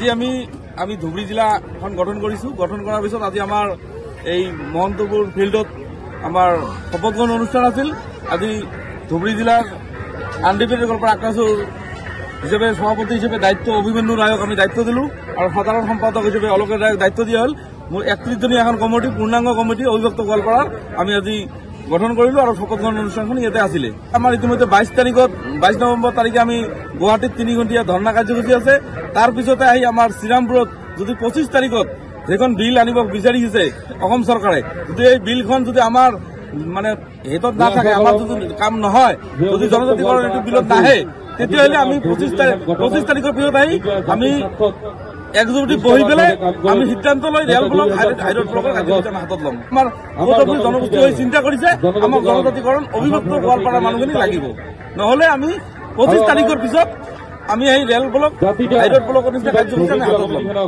আজি আমি ধুবুৰী জিলাখন গঠন কৰিছো। গঠন কৰাৰ পিছত আজি আমাৰ এই মহন্তপুৰ ফিল্ডত আমাৰ শপত গ্ৰহণ অনুষ্ঠান আছিল। আজি ধুবুৰী জিলাৰ আনডিফিটেড কৰ্পোৰেটৰ আক্ৰাসুৰ হিচাপে সভাপতি হিচাপে দায়িত্ব অভিমন্যু ৰায়ক আমি দায়িত্ব দিলো আৰু সাধাৰণ সম্পাদক হিচাপে অলোক ৰায়ক দায়িত্ব দিয়া হল। মোৰ 31জনীয়া এখন কমিটি, পূৰ্ণাংগ কমিটি অবিভক্ত গোৱালপাৰাৰ আমি আজি গঠন কৰিলো আৰু শপত গ্ৰহণ অনুষ্ঠানখন ইয়াতে আছিলে। আমাৰ ইতিমধ্যে 22 নৱেম্বৰ তাৰিখে আমি গুৱাহাটীত 3 ঘণ্টীয়া ধৰ্ণা কাৰ্যসূচী আছে। তাৰ পিছতে আহি আমাৰ শ্ৰীৰামপুৰত যদি 25 তাৰিখত যিখন বিল আনিব বিচাৰিছে অসম চৰকাৰে, যদি এই বিলখন যদি আমাৰ মানে হেতত নাথাকে, আমাৰ যদি কাম নহয়, যদি জনজাতিকৰণ এইটো বিলত নাহে, তেতিয়াহ'লে আমি 25 তাৰিখৰ পিছত আহি আমি একজুটি বহি পেলাই আমি সিদ্ধান্ত লৈ ৰেল ব্লক হাইৰোড ব্লকৰ কাৰ্যসূচী আমি হাতত ল'ম। আমাৰ বহুতো জনগোষ্ঠী হৈ চিন্তা কৰিছে আমাক জনজাতিকৰণ অবিভক্ত গোৱালপাৰাৰ মানুহখিনি লাগিব, নহলে আমি 25 তাৰিখৰ পিছত আমি এই ৰেল ব্লক হাইৰোড ব্লকৰ নিচিনা কাৰ্যসূচী আমি হাতত ল'ম।